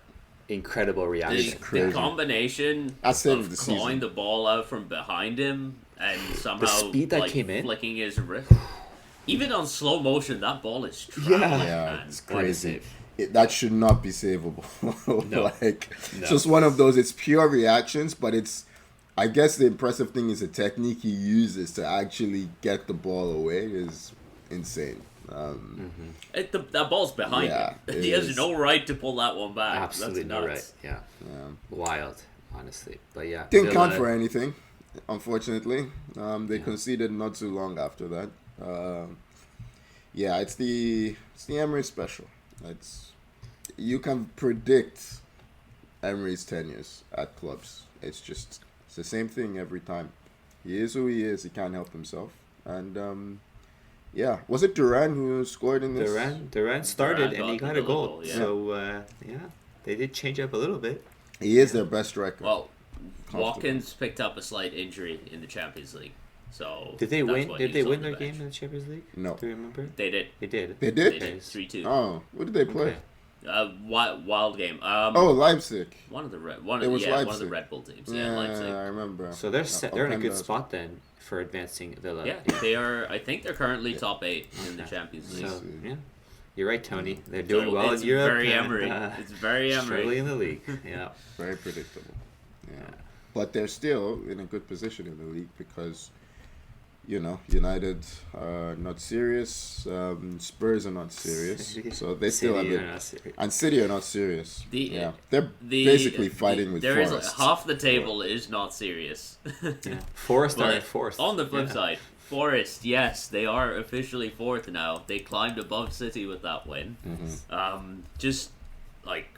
Incredible The, reaction. crazy. the combination That's saved of the clawing season. the ball out from behind him and somehow speed that like, came in. flicking his wrist. Even on slow motion, that ball is traveling, Yeah. Yeah, man. it's What a crazy. save. That should not be savable. No. Like, No. it's just one of those, it's pure reactions, but I guess the impressive thing is the technique he uses to actually get the ball away is insane. That ball's behind Yeah, him. it He has is. no right to pull that one back. Absolutely That's no nuts. right. Yeah. Yeah. Wild, honestly. But yeah. Didn't Villa- count for anything, unfortunately. They conceded not too long after that. Yeah, it's the Emery special. You can predict Emery's tenures at clubs. It's the same thing every time. He is who he is. He can't help himself, and Yeah, was it Duran who scored in this? Duran started Duran and he got got the a goal. goal, yeah. So they did change up a little bit. He is their best striker. Well, Comfortable. Watkins picked up a slight injury in the Champions League, so Did they that's win? why Did he they was win on the their bench. game in the Champions League? No. Do you remember? They did. They did. They They did? did 3-2. Oh, what did they play? Okay. Wild game. Oh, Leipzig. One of the It was one of the Leipzig. Red Bull teams. Yeah, Yeah, Leipzig. I remember. So they're they're in a good Openda. spot then for advancing Villa. Yeah, they are. I think they're currently top 8 in the Champions League. So yeah, you're right, Tony. They're doing So well it's in Europe. very and, Emery. It's very struggling Emery. in the league. Yeah. Very predictable. Yeah. But they're still in a good position in the league because, United are not serious. Spurs are not serious. So they still have City it. are not serious. And City are not serious. The- They're basically fighting with there Forest. is half the table is not serious. Yeah. Forest are But in fourth. on the flip Yeah. side, Forest, yes, they are officially 4th now. They climbed above City with that win. Just like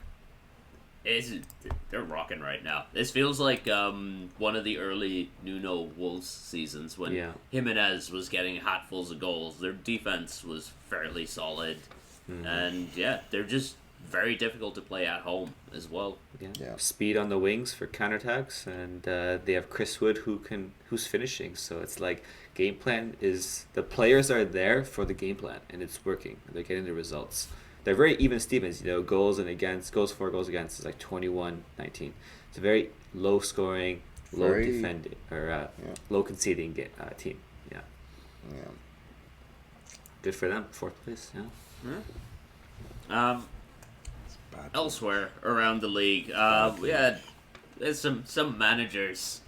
they're rocking right now. This feels like one of the early Nuno Wolves seasons when Yeah. Jimenez was getting hatfuls of goals. Their defense was fairly solid, and they're just very difficult to play at home as well. Yeah. Speed on the wings for counterattacks, and they have Chris Wood who's finishing. So it's like game plan is the players are there for the game plan, and it's working. They're getting the results. They're very even Stevens, goals and against, goals for, goals against is like 21-19. It's a very low scoring, low Very- defending or low conceding team. Yeah, Yeah. good for them. 4th place. Yeah. Um, Bad. elsewhere around the league, we had there's some managers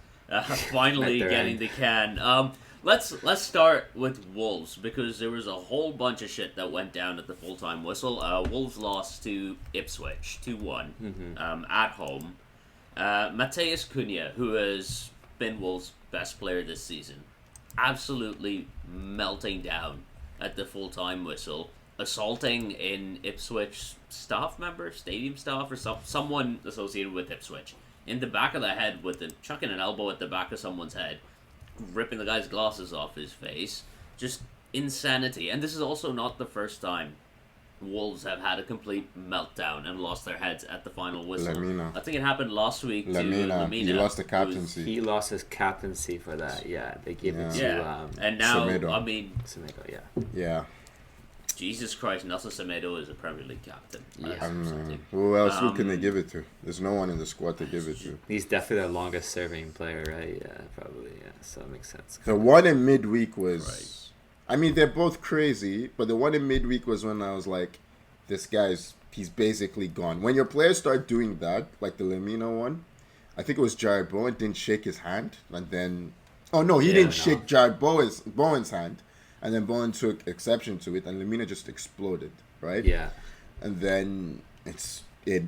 finally At their getting end. the can. Let's start with Wolves because there was a whole bunch of shit that went down at the full-time whistle. Wolves lost to Ipswich 2-1 at home. Mateus Cunha, who has been Wolves' best player this season, absolutely melting down at the full-time whistle, assaulting in Ipswich stadium staff, or someone associated with Ipswich, in the back of the head chucking an elbow at the back of someone's head, ripping the guy's glasses off his face. Just insanity. And this is also not the first time Wolves have had a complete meltdown and lost their heads at the final whistle. Lamina. I think it happened last week to Lamina. He lost the who was- captaincy. He lost his captaincy for that. Yeah, they gave it to Yeah, and now, Semedo. I mean, Semedo, yeah. Yeah. Jesus Christ, Nelson Semedo is a Premier League captain. That's something. Who else? Who can they give it to? There's no one in the squad to give it to. He's definitely their longest serving player, right? Yeah, probably. Yeah, so it makes sense. The one in midweek was. Right. I mean, they're both crazy, but the one in midweek was when I was like, this he's basically gone. When your players start doing that, like the Lamina one, I think it was Jared Bowen didn't shake his hand, and then. Oh, no, he didn't shake Jared Bowen's hand. And then Bowen took exception to it, and Lamina just exploded, right? Yeah. And then it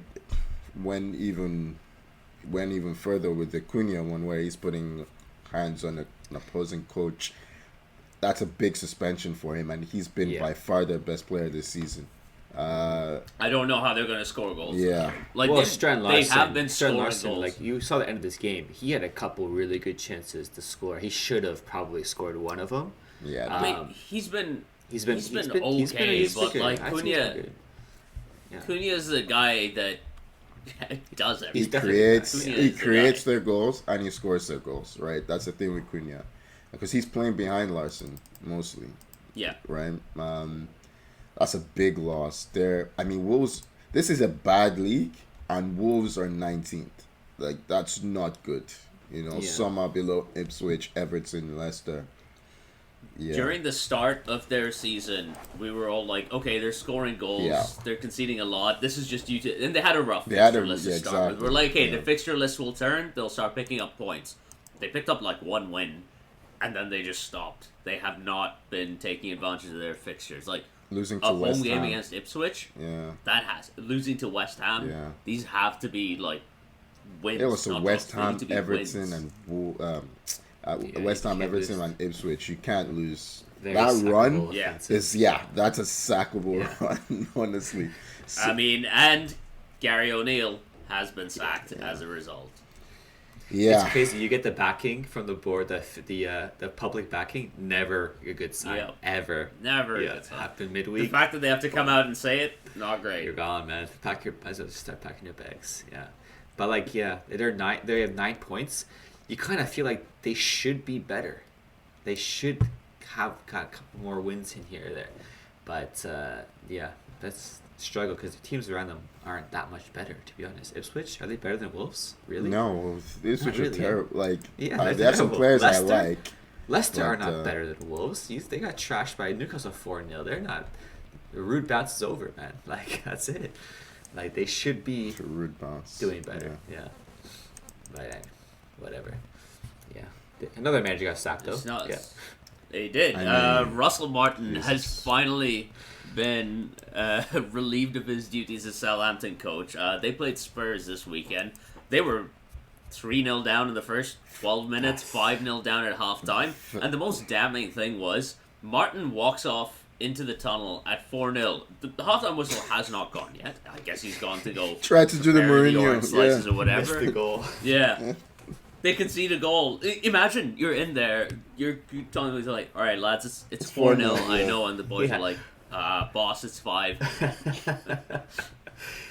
went even further with the Cunha one, where he's putting hands on an opposing coach. That's a big suspension for him, and he's been by far their best player this season. I don't know how they're going to score goals. Yeah. Like Well, they have been scoring Larson, goals. like you saw the end of this game, he had a couple really good chances to score. He should have probably scored one of them. Yeah. I mean, he's been okay, but like I think he's been Cunha good. Yeah. Cunha is the guy that does he everything. creates Cunha he is the creates guy. their goals and he scores their goals, right? That's the thing with Cunha, because he's playing behind Larson mostly, Yeah. right? That's a big loss there. I mean, Wolves. This is a bad league, and Wolves are 19th. Like, that's not good. Some are below Ipswich, Everton, Leicester. Yeah. During the start of their season, we were all like, okay, they're scoring goals, Yeah. they're conceding a lot. This is just due to... And they had a rough They had fixture a- list yeah, to start with. exactly. We're like, hey, Yeah. the fixture list will turn, they'll start picking up points. They picked up like one win, and then they just stopped. They have not been taking advantage of their fixtures. Like, Losing a to home West game Ham. against Ipswich, Yeah. that has... Losing to West Ham, Yeah. these have to be, like, wins. It was to not West loss. They need Ham, to be Everton, wins. and West Ham, you can't Everton, lose. and Ipswich. You can't lose. Very That sackable run Yeah. offenses. that's a sackable Yeah. run, honestly. I mean, and Gary O'Neill has been sacked as a result. Yeah. It's crazy. You get the backing from the board, the public backing. Never a good sign. Yep. Ever. Never. Yeah, It's not. happen The midweek. fact that they have to come out and say it, not great. You're gone, man. Might as well just start packing your bags. Yeah, but like, yeah, they're nine. They have 9 points. You kind of feel like they should be better. They should have got a couple more wins in here or there, but yeah, that's struggle because the teams around them aren't that much better. To be honest, Ipswich, are they better than Wolves? Really? No, this Not was really. terrible. Like, Yeah, they they're have some terrible. players I Leicester? like. Leicester are But, not better than Wolves. They got trashed by Newcastle 4-0. They're not. The rude bounce is over, man. Like, that's it. Like, they should be It's a rude bounce. doing better. Yeah. But whatever. Yeah. Another manager got sacked, though. It's not. Yeah. They did. I mean, Russell Martin has Jesus. finally been relieved of his duties as Southampton coach. They played Spurs this weekend. They were 3-0 down in the first 12 minutes, 5-0 down at halftime. And the most damning thing was Martin walks off into the tunnel at 4-0. The halftime whistle has not gone yet. I guess he's gone to go Tried to do the prepare Mourinho, orange slices yeah. or whatever. Missed the goal. Yeah. They concede a goal. Imagine you're in there. You're telling me like, all right, lads, it's 4-0. 4-0, I yeah. know, and the boys Yeah. are like, boss, it's 5.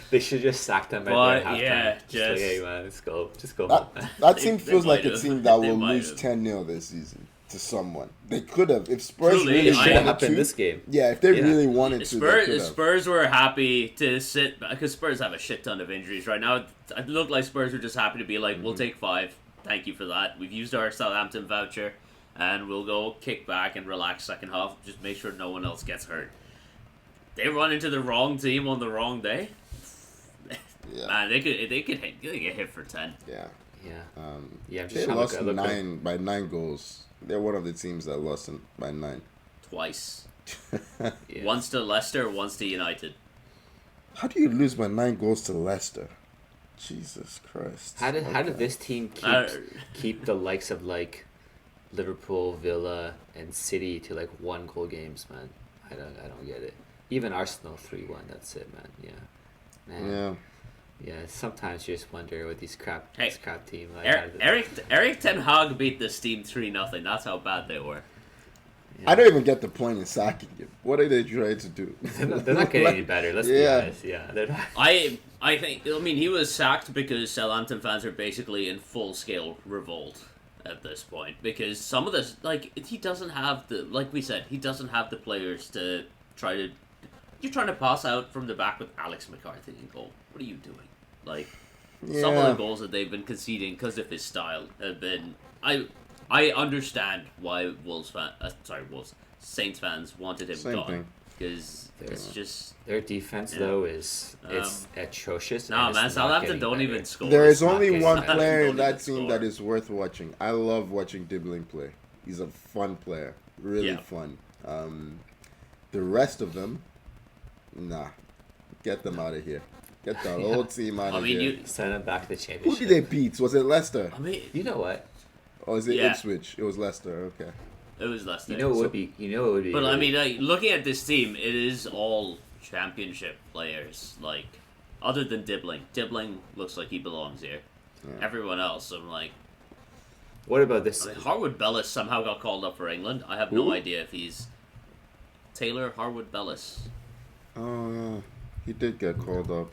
They should just sack them at But, halftime. yeah, just just- like, hey, man, let's go. Just go home. That They- team they feels like might a have. team that They will might lose have. 10-0 this season to someone. They could have. If Spurs Truly, really I- Should have wanted happened to. this game. Yeah, if they Yeah. really wanted to, they could have. Spurs were happy to sit because Spurs have a shit ton of injuries right now. It looked like Spurs were just happy to be like, we'll take 5. Thank you for that. We've used our Southampton voucher, and we'll go kick back and relax second half. Just make sure no one else gets hurt. They run into the wrong team on the wrong day. Yeah. Man, they could get hit for 10. Yeah. Yeah. Um, Yeah, I'm just they trying lost to look at 9 goals. They're one of the teams that lost by 9. Twice. yeah. Once to Leicester, once to United. How do you lose by 9 goals to Leicester? Jesus Christ. How did Okay. this team keep the likes of like Liverpool, Villa, and City to like 1-goal games, man? I don't get it. Even Arsenal 3-1. That's it, man. Yeah, man. Yeah. Yeah. Sometimes you just wonder with this crap team. Like, how did- Eric Ten Hag beat this team 3-0. That's how bad they were. yeah. I don't even get the point in sacking him. What are they trying to do? They're not getting any better. Let's be Yeah. honest. Yeah, they're not. I think he was sacked because Southampton fans are basically in full scale revolt at this point because some of this he doesn't have the he doesn't have the players to try to. You're trying to pass out from the back with Alex McCarthy in goal. What are you doing? Like some of the goals that they've been conceding because of his style have been. I understand why Saints fans wanted him Same gone thing. because it's just. Their defense though is it's atrocious. Nah, and man, it's not Southampton getting don't better. even score. There is not only getting one better. player in Don't that even team score. that is worth watching. I love watching Dibbling play. He's a fun player. Really Yeah. fun. The rest of them, nah. Get them out of here. Get the whole team out I of mean, here. you. Send them back to the Who championship. did they beat? Was it Leicester? I mean, You know what? Or is it Yeah. Ipswich? It was Leicester. Okay. it was Leicester. You know what would be. You know what would be. But I really- mean, like, looking at this team, it is all championship players. Like, other than Dibbling looks like he belongs here. Yeah. Everyone else, I'm like, what about this? Harwood Bellis somehow got called up for England. I have Who? no idea if he's Taylor Harwood Bellis. Oh, yeah. He did get called up.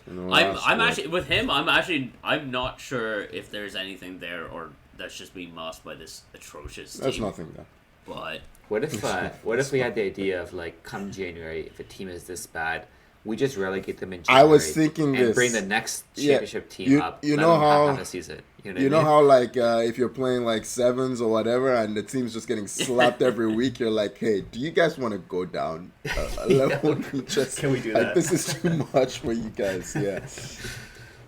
In the I'm last actually with him. I'm not sure if there's anything there or that's just being masked by this atrocious That's team. nothing there. But What if we had the idea of like come January, if a team is this bad, we just relegate them in January. I was thinking and this. bring the next Yeah, championship team up. you let know them have how- half a season. You know, You what I know mean? how like if you're playing like sevens or whatever, and the team's just getting slapped every week, you're like, hey, do you guys want to go down a level? Can we do like, that? This is too much for you guys. Yeah.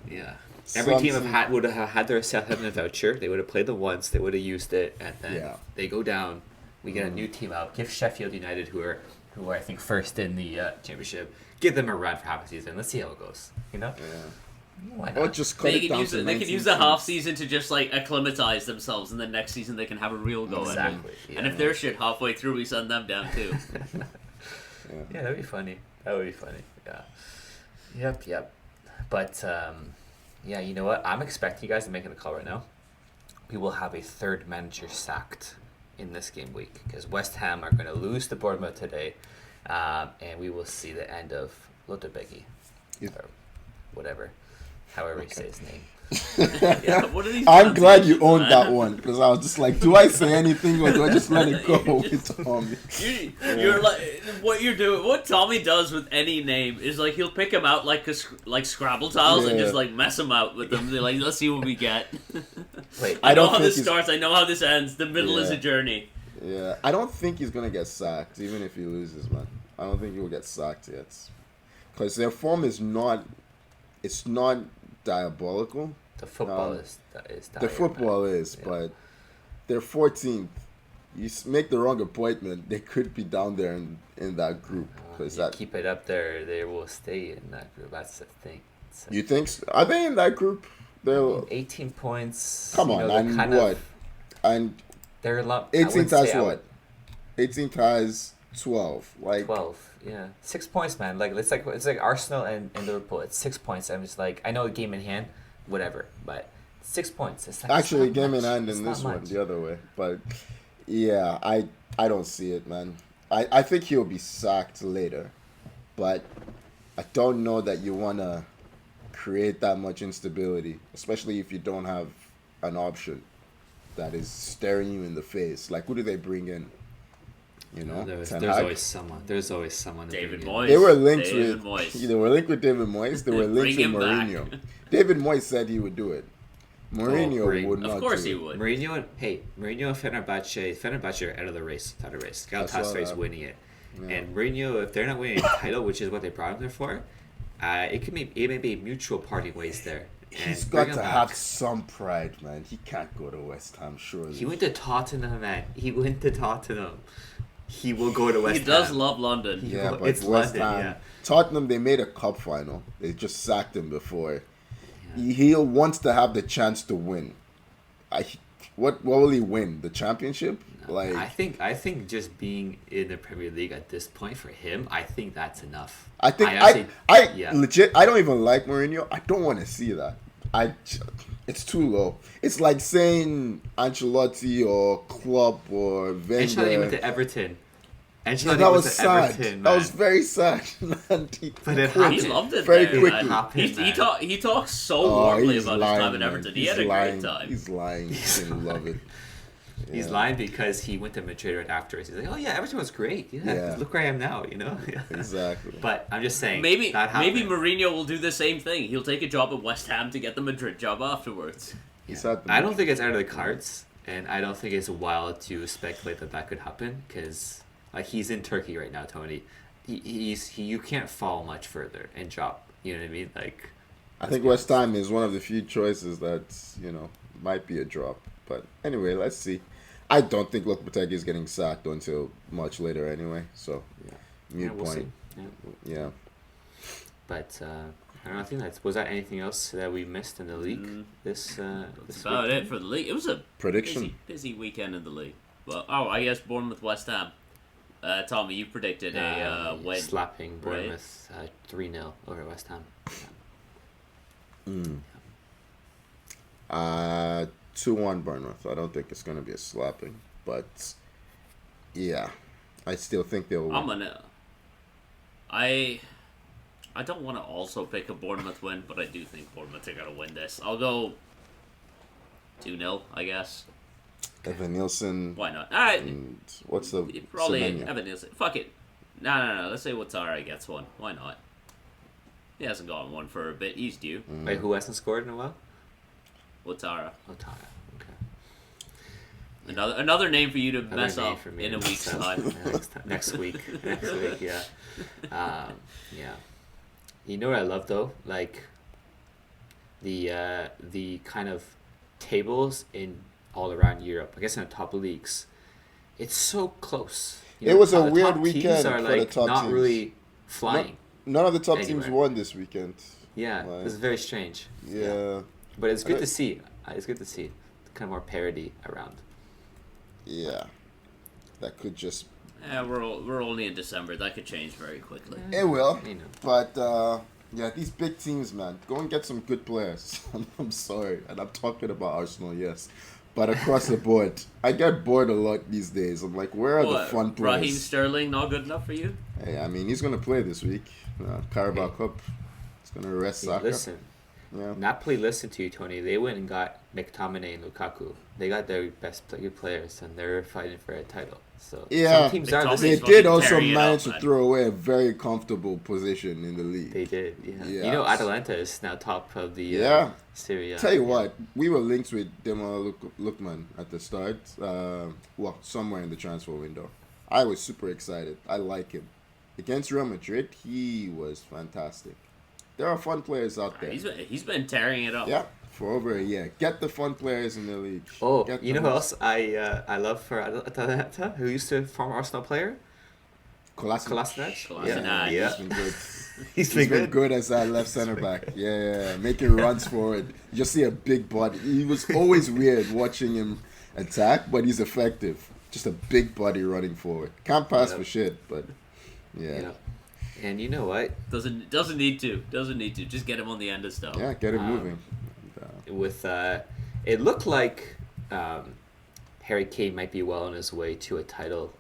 Yeah. Every team Something- would have had their Southampton voucher. They would have played them once. They would have used it, and then Yeah. they go down. We get a new team out. Give Sheffield United, who are I think first in the championship, give them a run for half a season. Let's see how it goes. You know, Yeah. why Or not? just cut they it can down use to they can 19 use the half teams. season to just like acclimatize themselves, and then next season they can have a real go at it. Exactly. And if they're shit halfway through, we send them down too. Yeah, that'd be funny. That would be funny. Yeah. Yep. But Yeah, you know what? I'm expecting you guys to make a call right now. We will have a third manager sacked in this game week because West Ham are going to lose to Bournemouth today, and we will see the end of Lotobegi, or whatever, however you say his name. Yeah, what are these I'm glad you pronunciations, owned man? that one because I was just like, do I say anything or do I just let it go with Tommy? You're like what you're doing. What Tommy does with any name is like he'll pick them out like like Scrabble tiles and Yeah. just like mess them out with them. They're like, let's see what we get. Wait, I know don't how think this he's- starts. I know how this ends. The middle is Yeah. a journey. Yeah, I don't think he's gonna get sacked, even if he loses, man. I don't think he will get sacked yet, because their form is not. It's not diabolical. the football Um, is The dire, football man. is, Yeah. but they're 14th. You make the wrong appointment, they could be down there in that group. Because You that keep it up there, they will stay in that group. That's the thing. So, you think are they in that group? They're 18 points. come you on, know, they're and kind what? of And they're a lot. 18th has what? 18th has 12. Like 12, yeah, 6 points, man. Like it's like Arsenal and Liverpool. It's 6 points. I'm just like I know a game in hand, whatever, but 6 points. It's like actually, it's not game much. in hand It's in not this one much. the other way. But yeah, I don't see it, man. I think he'll be sacked later, but I don't know that you wanna create that much instability, especially if you don't have an option that is staring you in the face. Like, who do they bring in? You know, There's Ten Hag? always someone. There's always someone. to David bring in. Moyes. They were linked David with Moyes. They were linked with David Moyes. They were linked Bring with him back. Mourinho. David Moyes said he would do it. Mourinho bring- would not. Of course do he it. would. Mourinho and Fenerbahce are out of the race. Out of the race. I saw Galatasaray is that. winning it, Yeah. and Mourinho, if they're not winning a title, which is what they brought him there for, it may be mutual parting ways there. He's And got bring him to back. have some pride, man. He can't go to West Ham, surely. He went to Tottenham, man. He went to Tottenham. He will go to West He does Ham. love London. Yeah, but It's West London, Ham, yeah. Tottenham, they made a cup final. They just sacked him before. He wants to have the chance to win. What will he win? The championship? Like I think just being in the Premier League at this point for him, I think that's enough. I think actually- I yeah. legit. I don't even like Mourinho. I don't want to see that. It's too low. It's like saying Ancelotti or Klopp or Wenger. Ancelotti went to Everton. Ancelotti Yeah, that went was to sad. Everton, That was man. very sad. Man, But it He happened. loved it Very there, quickly. man. Happened, He talks so Oh, warmly he's about lying, his time in man. Everton. He He's had a lying. great time. He's lying. He didn't love it. He's Yeah. lying because he went to Madrid right afterwards. He's like, oh yeah, Everton was great. Yeah, Yeah. look where I am now. You know. Exactly. But I'm just saying. Maybe that happened. Mourinho will do the same thing. He'll take a job at West Ham to get the Madrid job afterwards. He's had the I don't think it's out of the cards, and I don't think it's wild to speculate that could happen because, like, he's in Turkey right now, Tony. You can't fall much further and drop. You know what I mean? Like, I think West Ham is one of the few choices that might be a drop. But anyway, let's see. I don't think Lopetegui is getting sacked until much later anyway. So, mute we'll point. see. Yeah. Yeah. But I don't know. I think was that anything else that we missed in the league this That's this about weekend? it for the league. It was a Prediction. busy weekend in the league. But I guess Bournemouth West Ham. Tommy, you predicted a win. Slapping right? Bournemouth 3-0 over West Ham. 2-1 Bournemouth. I don't think it's going to be a slapping. But, yeah. I still think they'll win. I'm gonna. I don't want to also pick a Bournemouth win, but I do think Bournemouth are gonna win this. I'll go 2-0, I guess. Evan Nielsen. Why not? All right. And what's the Probably Semenya? Evan Nielsen. Fuck it. No. Let's say Watara gets one. Why not? He hasn't gotten one for a bit. He's due. Wait, who hasn't scored in a while? Watara. Otara. Okay. Another name for you to Another mess name up for me in to a week's mess up. time. Yeah, next week. Next week, yeah. Yeah. You know what I love though? Like the kind of tables in all around Europe. I guess in the top leagues, it's so close. You It know, was a the weird top teams weekend are for the like top not teams. really flying. None of the top teams Anywhere. won this weekend. Yeah, Like, it was very strange. Yeah. But it's I good don't- to see. It's good to see kind of more parity around. Yeah. That could just. Yeah, we're only in December. That could change very quickly. It will. You know. But Yeah, these big teams, man, go and get some good players. I'm sorry, and I'm talking about Arsenal, yes, but across the board, I get bored a lot these days. I'm like, where are the What, fun Raheem players? Sterling not good enough for you? Hey, I mean, he's gonna play this week, Carabao Hey. Cup. He's gonna rest Hey, Saka. listen, Yeah, Napoli listened to you, Tony. They went and got McTominay and Lukaku. They got their best good players, and they're fighting for a title. So Yeah. some teams are McTominay's they listening. fucking did also tearing it manage up, to man. throw away a very comfortable position in the league. They did, yeah. Yeah. You know, Atalanta is now top of the Yeah. Serie A. Tell you what, we were linked with Demo Lookman at the start. Well, somewhere in the transfer window. I was super excited. I like him. Against Real Madrid, he was fantastic. There are fun players out there. He's been tearing it up. Yeah, for over a year. Get the fun players in the league. Oh, Get you know them. who else I love for Atalanta? Who used to former Arsenal player? Kolasinac. Kolasinac. Kolasinac. Yeah, He's been good. he's He's been good as that left center back. Yeah, making runs forward. You just see a big body. He was always weird watching him attack, but he's effective. Just a big body running forward. Can't pass Yep. for shit, but yeah. Yeah. And you know what? Doesn't need to. Just get him on the end of stuff. Yeah, get him Um, moving. With it looked like Harry Kane might be well on his way to a title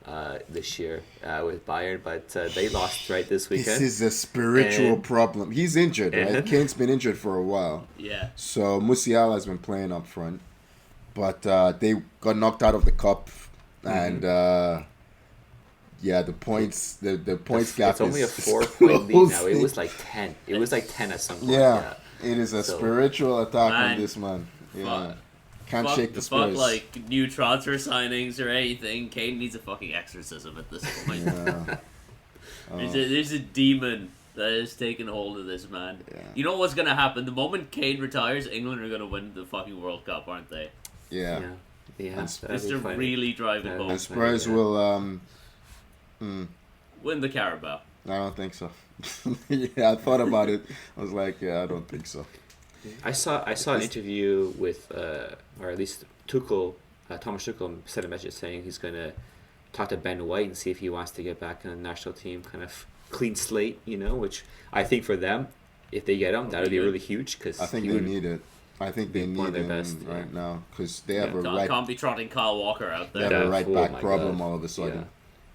this year with Bayern, but they lost right this weekend. This is a spiritual And- problem. He's injured, right? and- Kane's been injured for a while. Yeah. So Musiala has been playing up front, but they got knocked out of the cup, and yeah, the points the points gap It's only a is 4-point lead now. It closing. was like 10. It was like 10 at some point. Yeah, it is a So- spiritual attack Man, on this man. Yeah, fuck. can't shake the fuck Spurs. like new transfer signings or anything. Kane needs a fucking exorcism at this point. Yeah. There's a demon that has taken hold of this man. Yeah. You know what's gonna happen? The moment Kane retires, England are gonna win the fucking World Cup, aren't they? Yeah. Yeah. And That'd Just be to funny. really drive it Yeah. home. And Spurs Yeah. will. Win the Carabao. I don't think so. Yeah, I thought about it. I was like, yeah, I don't think so. I saw an interview with, or at least Tuchel, Thomas Tuchel sent a message saying he's going to talk to Ben White and see if he wants to get back in the national team, kind of clean slate, which I think for them, if they get him, that would be good. really huge because I think they need it. I think they one need of their him best, yeah. right now because they have a Can't, right. can't be trotting Kyle Walker out They there. have a Yeah. right Oh back my problem God. all of a sudden. Yeah.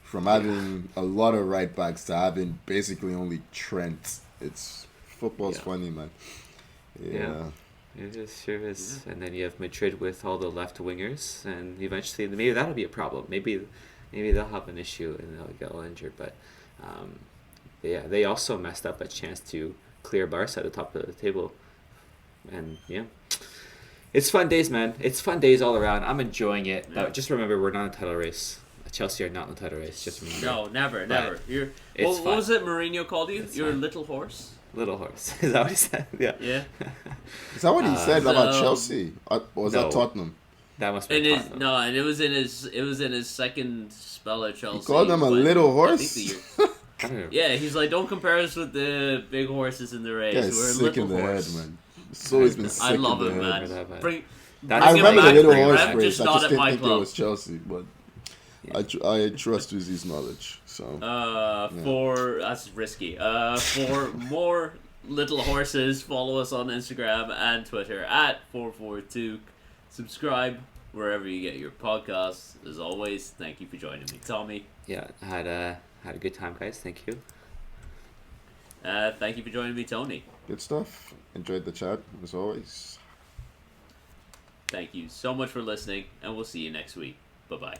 From having a lot of right backs to having basically only Trent. It's football's Yeah. funny, man. Yeah. It just sure is. And then you have Madrid with all the left wingers, and eventually maybe that'll be a problem. Maybe they'll have an issue and they'll get all injured. But yeah, they also messed up a chance to clear Barca at the top of the table. And yeah, it's fun days, man. It's fun days all around. I'm enjoying it. Yeah. But just remember, we're not in a title race. Chelsea are not in the title race. Just remember. No, never. It's What fun. was it Mourinho called you? It's You're a fun. little horse? Little horse. Is that what he said? Yeah. Yeah. Is that what he said about so- Chelsea? Or was No. that Tottenham? That must be And his, Tottenham. no, and it was in his second spell at Chelsea. He called him a when- little I think horse? the year- I don't know. Yeah, he's like, don't compare us with the big horses in the race. Guy's We're a sick little in the horse. head, man. It's always been sick I love in him, the head. man. That, man. Bring, That I bring him remember the back, little bring him horse back, race. just I not just at didn't my think it club. was Chelsea, but Yeah. I trust Uzi's knowledge. So That's risky. For more little horses, follow us on Instagram and Twitter at 442. Subscribe wherever you get your podcasts. As always, thank you for joining me, Tommy. Yeah, had a good time, guys. Thank you. Thank you for joining me, Tony. good stuff. Enjoyed the chat as always. Thank you so much for listening, and we'll see you next week. Bye bye.